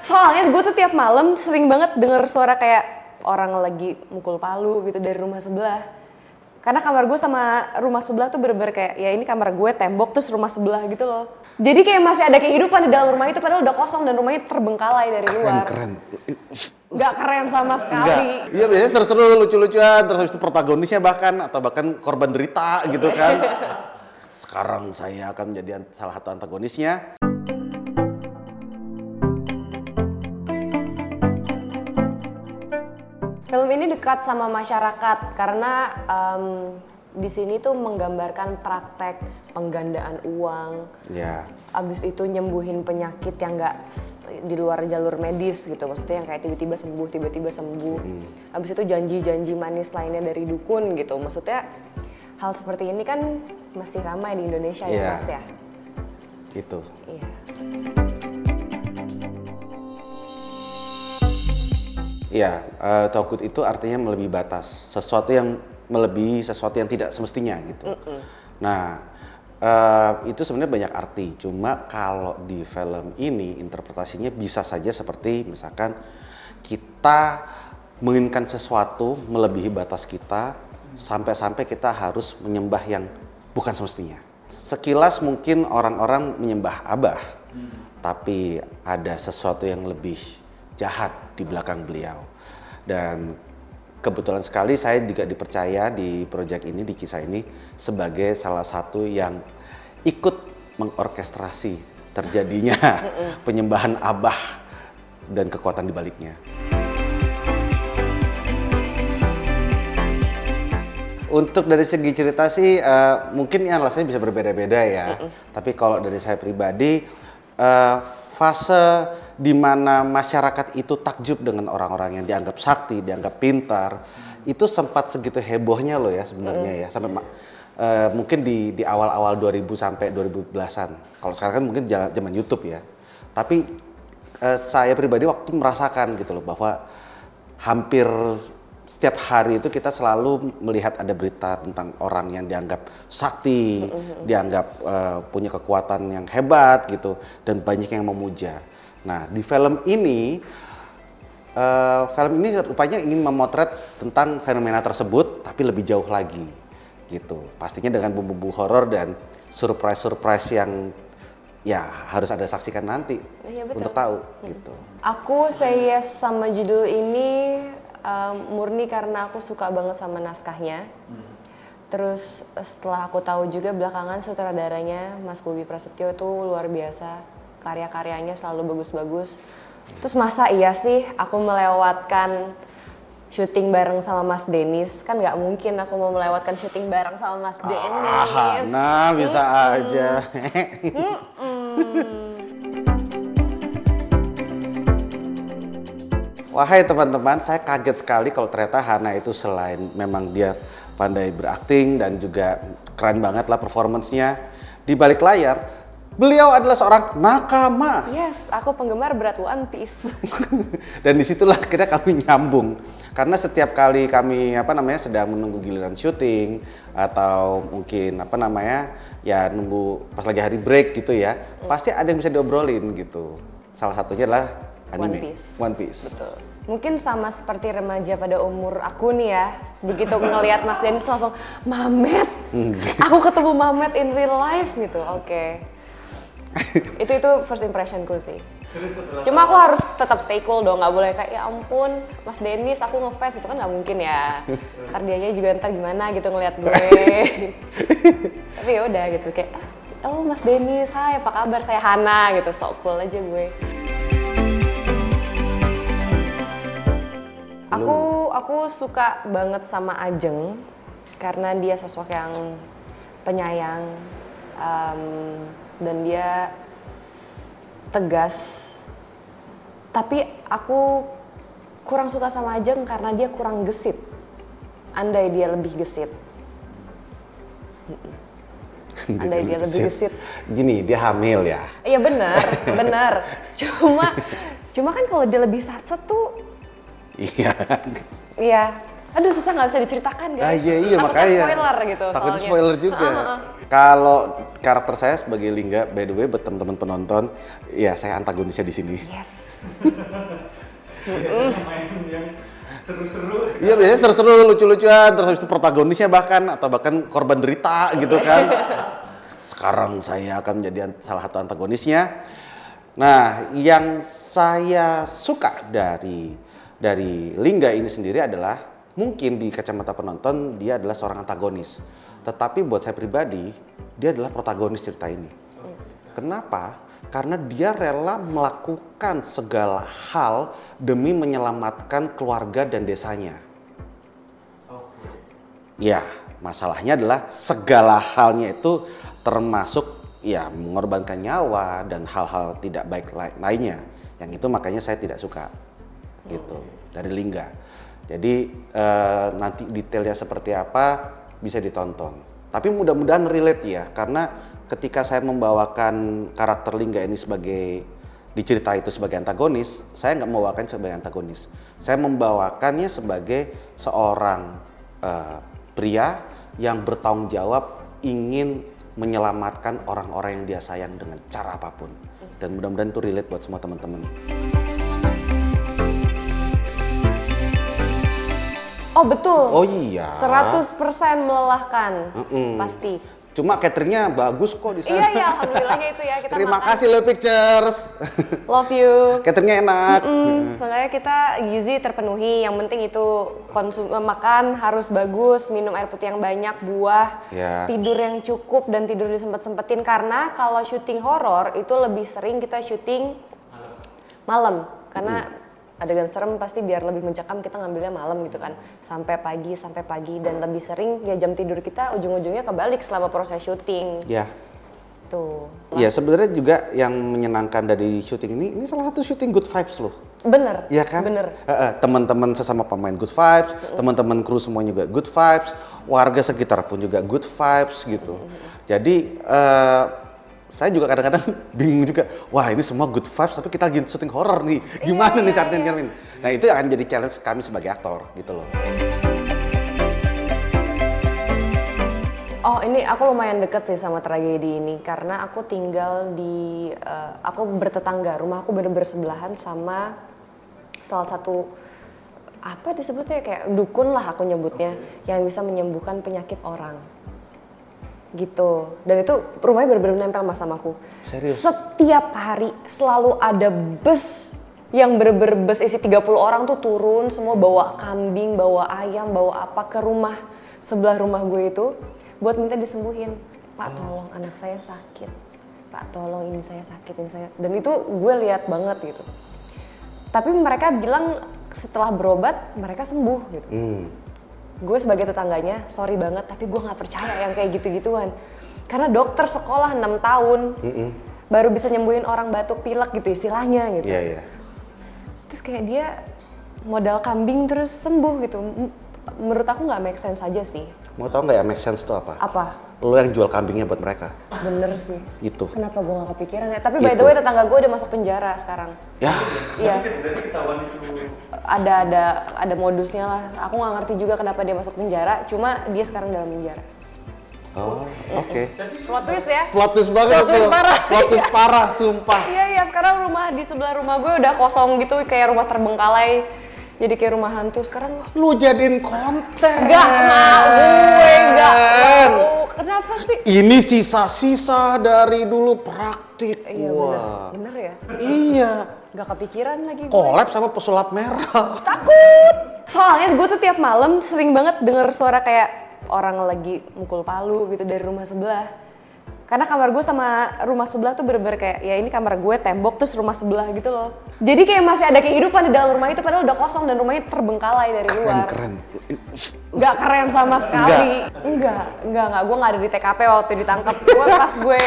Soalnya gue tuh tiap malam sering banget denger suara kayak orang lagi mukul palu gitu dari rumah sebelah. Karena kamar gue sama rumah sebelah tuh bener-bener kayak, ya ini kamar gue, tembok, terus rumah sebelah gitu loh. Jadi kayak masih ada kehidupan di dalam rumah itu, padahal udah kosong dan rumahnya terbengkalai dari luar. Keren. Gak keren sama sekali. Iya biasanya seru-seru, lucu-lucuan, terus habis itu protagonisnya atau bahkan korban derita gitu kan. Sekarang saya akan menjadi salah satu antagonisnya. Film ini dekat sama masyarakat karena di sini tuh menggambarkan praktek penggandaan uang. Ya. Abis itu nyembuhin penyakit yang nggak di luar jalur medis gitu, maksudnya yang kayak tiba-tiba sembuh. Abis itu janji-janji manis lainnya dari dukun gitu, maksudnya hal seperti ini kan masih ramai di Indonesia ya Mas ya. Itu. Iya. Iya, togut itu artinya melebihi batas, sesuatu yang melebihi sesuatu yang tidak semestinya gitu. Nah, itu sebenarnya banyak arti. Cuma kalau di film ini interpretasinya bisa saja seperti misalkan kita menginginkan sesuatu melebihi batas kita sampai-sampai kita harus menyembah yang bukan semestinya. Sekilas mungkin orang-orang menyembah Abah, tapi ada sesuatu yang lebih jahat di belakang beliau. Dan kebetulan sekali saya juga dipercaya di proyek ini, di kisah ini sebagai salah satu yang ikut mengorkestrasi terjadinya penyembahan Abah dan kekuatan di baliknya. Untuk dari segi cerita sih mungkin alasannya bisa berbeda-beda ya. Tapi kalau dari saya pribadi, fase di mana masyarakat itu takjub dengan orang-orang yang dianggap sakti, dianggap pintar, itu sempat segitu hebohnya loh ya sebenarnya ya, sampai mungkin di awal-awal 2000 sampai 2010-an. Kalau sekarang kan mungkin zaman YouTube ya. Tapi saya pribadi waktu merasakan gitu loh bahwa hampir setiap hari itu kita selalu melihat ada berita tentang orang yang dianggap sakti, dianggap punya kekuatan yang hebat gitu, dan banyak yang memuja. Nah, di film ini rupanya ingin memotret tentang fenomena tersebut, tapi lebih jauh lagi, gitu. Pastinya dengan bumbu-bumbu horor dan surprise-surprise yang ya harus Anda saksikan nanti untuk tahu, gitu. Aku say yes sama judul ini murni karena aku suka banget sama naskahnya. Terus setelah aku tahu juga belakangan sutradaranya Mas Bobi Prasetyo itu luar biasa. Karya-karyanya selalu bagus-bagus. Terus masa iya sih aku melewatkan syuting bareng sama Mas Dennis? Kan nggak mungkin aku mau melewatkan syuting bareng sama Mas Dennis. Nah, bisa aja. Wahai teman-teman, saya kaget sekali kalau ternyata Hana itu selain memang dia pandai berakting dan juga keren banget lah performance-nya, di balik layar beliau adalah seorang nakama. Yes, aku penggemar berat One Piece. Dan disitulah akhirnya kami nyambung. Karena setiap kali kami sedang menunggu giliran syuting atau mungkin ya nunggu pas lagi hari break gitu ya, pasti ada yang bisa diobrolin gitu. Salah satunya adalah anime One Piece. Betul. Mungkin sama seperti remaja pada umur aku nih ya. Begitu ngelihat Mas Dennis langsung Mamet. Aku ketemu Mamet in real life gitu. Oke. itu first impressionku sih. Cuma aku harus tetap stay cool dong, nggak boleh kayak ya ampun Mas Dennis aku ngefans, itu kan nggak mungkin ya. Ntar dianya juga ntar gimana gitu ngeliat gue. Tapi ya udah gitu kayak oh Mas Dennis, hai apa kabar, saya Hana gitu, sok cool aja gue. Aku suka banget sama Ajeng karena dia sosok yang penyayang. Dan dia tegas, tapi aku kurang suka sama Ajeng karena dia kurang gesit. Andai dia lebih gesit. Andai dia lebih gesit. Gini, dia hamil ya? Iya benar. Cuma kan kalau dia lebih satset tuh. Iya. Iya. Aduh susah nggak bisa diceritakan guys. Iya Takutnya makanya. spoiler gitu Takutnya soalnya. spoiler juga. Kalau karakter saya sebagai Lingga, by the way buat teman-teman penonton, ya saya antagonisnya di sini. Yes. Biasanya main yang seru-seru. Iya biasanya seru-seru, lucu-lucuan, terus habis itu protagonisnya bahkan korban derita gitu kan. Sekarang saya akan menjadi salah satu antagonisnya. Nah, yang saya suka dari Lingga ini sendiri adalah mungkin di kacamata penonton dia adalah seorang antagonis. Tetapi buat saya pribadi, dia adalah protagonis cerita ini. Kenapa? Karena dia rela melakukan segala hal demi menyelamatkan keluarga dan desanya. Ya, masalahnya adalah segala halnya itu termasuk ya mengorbankan nyawa dan hal-hal tidak baik lainnya. Yang itu makanya saya tidak suka gitu dari Lingga. Jadi nanti detailnya seperti apa bisa ditonton. Tapi mudah-mudahan relate ya, karena ketika saya membawakan karakter Lingga ini di cerita itu sebagai antagonis, saya nggak membawakan sebagai antagonis. Saya membawakannya sebagai seorang pria yang bertanggung jawab ingin menyelamatkan orang-orang yang dia sayang dengan cara apapun. Dan mudah-mudahan itu relate buat semua teman-teman. Oh betul. Oh iya. 100% melelahkan. Pasti. Cuma cateringnya bagus kok di sana. Iya iya, alhamdulillahnya itu ya kita Terima makan. kasih Leo Pictures. Love you. Cateringnya enak. Soalnya kita gizi terpenuhi, yang penting itu makan harus bagus, minum air putih yang banyak, buah, Ya. tidur yang cukup dan tidur disempet-sempetin, karena kalau syuting horor itu lebih sering kita syuting malam karena adegan serem pasti biar lebih mencekam kita ngambilnya malam gitu kan, sampai pagi dan lebih sering ya jam tidur kita ujung-ujungnya kebalik selama proses syuting. Ya. Tuh. Ya sebenarnya juga yang menyenangkan dari syuting ini salah satu syuting good vibes loh. Bener. Iya kan? Bener. Teman-teman sesama pemain good vibes, teman-teman kru semua juga good vibes, warga sekitar pun juga good vibes gitu. Jadi saya juga kadang-kadang bingung juga, wah ini semua good vibes tapi kita lagi syuting horror nih, gimana nih caranya Ngermin? Nah itu akan jadi challenge kami sebagai aktor gitu loh. Oh ini aku lumayan deket sih sama tragedi ini karena aku tinggal di, aku bertetangga, rumah aku bener-bener sebelahan sama salah satu, apa disebutnya kayak dukun lah aku nyebutnya, yang bisa menyembuhkan penyakit orang. Gitu, dan itu rumahnya bener-bener nempel mas sama aku. Serius? Setiap hari selalu ada bus yang bener-bener bus isi 30 orang tuh turun semua bawa kambing, bawa ayam, bawa apa ke rumah sebelah rumah gue itu buat minta disembuhin. Pak tolong anak saya sakit, Pak tolong ini saya sakit, ini saya, dan itu gue lihat banget gitu. Tapi mereka bilang setelah berobat mereka sembuh gitu. Gue sebagai tetangganya, sorry banget, tapi gue nggak percaya yang kayak gitu-gituan. Karena dokter sekolah 6 tahun, baru bisa nyembuhin orang batuk pilek gitu istilahnya gitu. Iya. Terus kayak dia modal kambing terus sembuh gitu. Menurut aku nggak make sense aja sih. Mau tau nggak ya make sense itu apa? Apa? Lo yang jual kambingnya buat mereka. Bener sih. Itu. Kenapa gue nggak kepikiran ya? Tapi by the Itu. way tetangga gue udah masuk penjara sekarang. Ya. Iya. Berarti ketahuan itu. Ada modusnya lah. Aku nggak ngerti juga kenapa dia masuk penjara. Cuma dia sekarang dalam penjara. Oh, oke. Plot twist ya? Plot twist banget Plot twist tuh. parah. Plot twist parah, sumpah. Iya, sekarang rumah di sebelah rumah gue udah kosong gitu, kayak rumah terbengkalai. Jadi kayak rumah hantu sekarang. Lu jadiin konten. Gak mau, gue gak mau. Kenapa sih? Ini sisa-sisa dari dulu praktik. Iya Wah. bener ya? Iya. Gak kepikiran lagi gue. Collab sama pesulap merah. Takut. Soalnya gue tuh tiap malam sering banget denger suara kayak orang lagi mukul palu gitu dari rumah sebelah. Karena kamar gue sama rumah sebelah tuh bener-bener kayak, ya ini kamar gue, tembok, terus rumah sebelah gitu loh. Jadi kayak masih ada kehidupan di dalam rumah itu padahal udah kosong dan rumahnya terbengkalai dari luar. Keren. Gak keren sama sekali. Enggak. Gue gak ada di TKP waktu ditangkap. Gue pas gue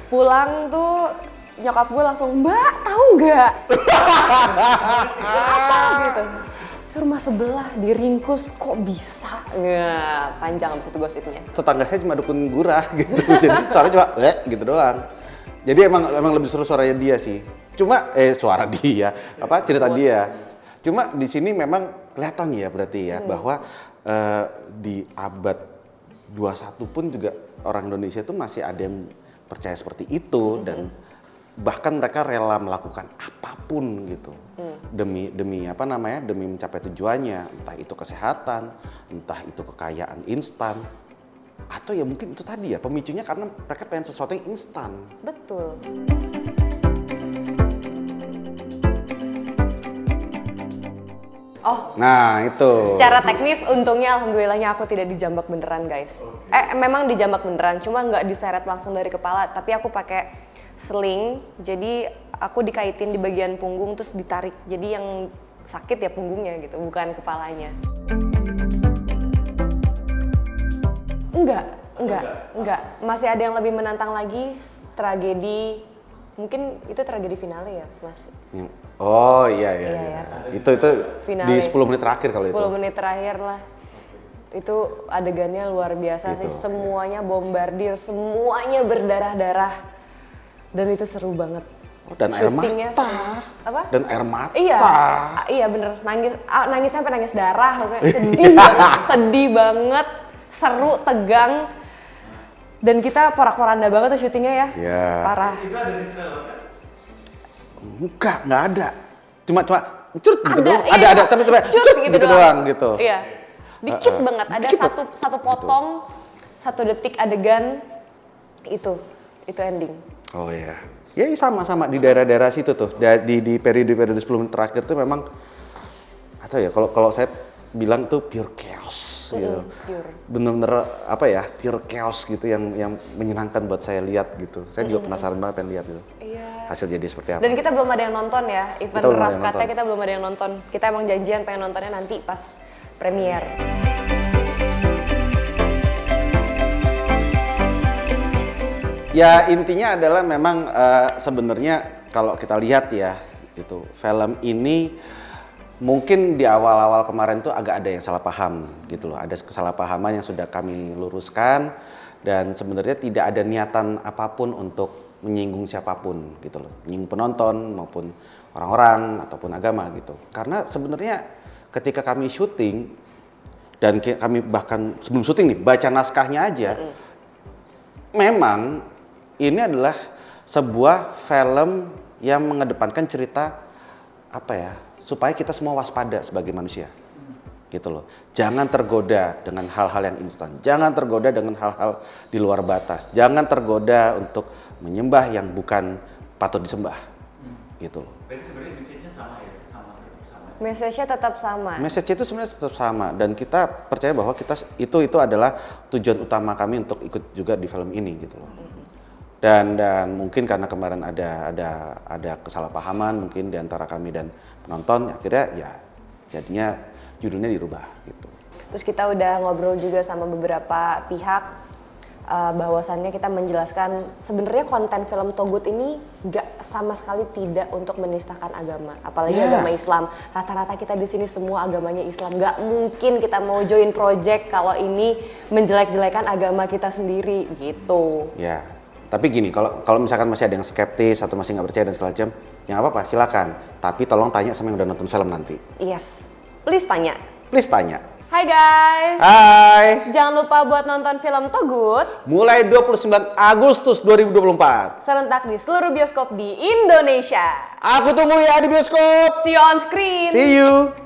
pulang tuh nyokap gue langsung, Mbak tahu nggak? Apa gitu? Itu rumah sebelah diringkus kok bisa? Nggak, panjang abis itu gosipnya. Tetangga saya cuma dukun gurah gitu. Jadi suaranya cuma gitu doang. Jadi emang lebih seru suaranya dia sih. Cuma suara dia, cerita dia. Cuma di sini memang kelihatan ya berarti ya bahwa di abad 21 pun juga orang Indonesia itu masih ada yang percaya seperti itu dan bahkan mereka rela melakukan apapun gitu demi demi mencapai tujuannya, entah itu kesehatan, entah itu kekayaan instan, atau ya mungkin itu tadi ya pemicunya karena mereka pengen sesuatu yang instan. Betul. Oh, Nah itu. secara teknis untungnya alhamdulillahnya aku tidak dijambak beneran guys. Memang dijambak beneran, cuma nggak diseret langsung dari kepala, tapi aku pakai sling. Jadi aku dikaitin di bagian punggung terus ditarik. Jadi yang sakit ya punggungnya gitu, bukan kepalanya. Enggak. Masih ada yang lebih menantang lagi, tragedi. Mungkin itu tragedi finale ya, Mas. Oh iya. Iya. Itu Finale. di 10 menit terakhir kalau 10 itu. menit terakhir lah. Itu adegannya luar biasa Gitu. sih. Semuanya bombardir, semuanya berdarah-darah. Dan itu seru banget. Dan air Syutingnya mata. seru. Apa? Dan air mata. Iya bener. Nangis sampai nangis darah. Sedih banget, sedih banget. Seru, tegang. Dan kita porak-poranda banget tuh syutingnya ya. Iya. Parah. Itu ada di trailer kan? Nggak ada. Cuma cut gitu doang. Iya, Ada tapi cut gitu doang gitu. Iya. Dikit banget. Ada Dikit satu potong, 1 detik adegan itu ending. Oh iya. Ya sama-sama di daerah-daerah situ tuh. Di periode-periode 10 menit terakhir tuh memang atau ya kalau saya bilang tuh pure chaos gitu. Pure. Bener-bener apa ya? Pure chaos gitu yang menyenangkan buat saya lihat gitu. Saya juga penasaran banget pengen lihat gitu. Iya. Hasil jadi seperti apa. Dan kita belum ada yang nonton ya. Event Kita belum ada rough yang cut-nya nonton. kita belum ada yang nonton. Kita emang janjian pengen nontonnya nanti pas premier. Ya intinya adalah memang sebenarnya kalau kita lihat ya itu film ini mungkin di awal-awal kemarin tuh agak ada yang salah paham gitu loh. Ada kesalahpahaman yang sudah kami luruskan dan sebenarnya tidak ada niatan apapun untuk menyinggung siapapun gitu loh. Menyinggung penonton maupun orang-orang ataupun agama gitu. Karena sebenarnya ketika kami syuting dan kami bahkan sebelum syuting nih baca naskahnya aja memang ini adalah sebuah film yang mengedepankan cerita apa ya supaya kita semua waspada sebagai manusia gitu loh. Jangan tergoda dengan hal-hal yang instan, jangan tergoda dengan hal-hal di luar batas, jangan tergoda untuk menyembah yang bukan patut disembah gitu loh. Berarti sebenarnya message-nya sama ya? Tetap sama. Message-nya tetap sama. Message itu sebenarnya tetap sama dan kita percaya bahwa itu adalah tujuan utama kami untuk ikut juga di film ini gitu loh. Dan mungkin karena kemarin ada kesalahpahaman mungkin di antara kami dan penonton akhirnya ya jadinya judulnya dirubah gitu. Terus kita udah ngobrol juga sama beberapa pihak bahwasannya kita menjelaskan sebenarnya konten film Togut ini nggak sama sekali tidak untuk menistakan agama, apalagi agama Islam. Rata-rata kita di sini semua agamanya Islam. Nggak mungkin kita mau join project kalau ini menjelek-jelekan agama kita sendiri gitu. Ya, tapi gini kalau misalkan masih ada yang skeptis atau masih nggak percaya dan segala macam, ya nggak apa-apa silakan. Tapi tolong tanya sama yang udah nonton film nanti. Yes, please tanya. Please tanya. Hai guys. Hai. Jangan lupa buat nonton film Togut Mulai 29 Agustus 2024. serentak di seluruh bioskop di Indonesia. Aku tunggu ya di bioskop. See you on screen. See you.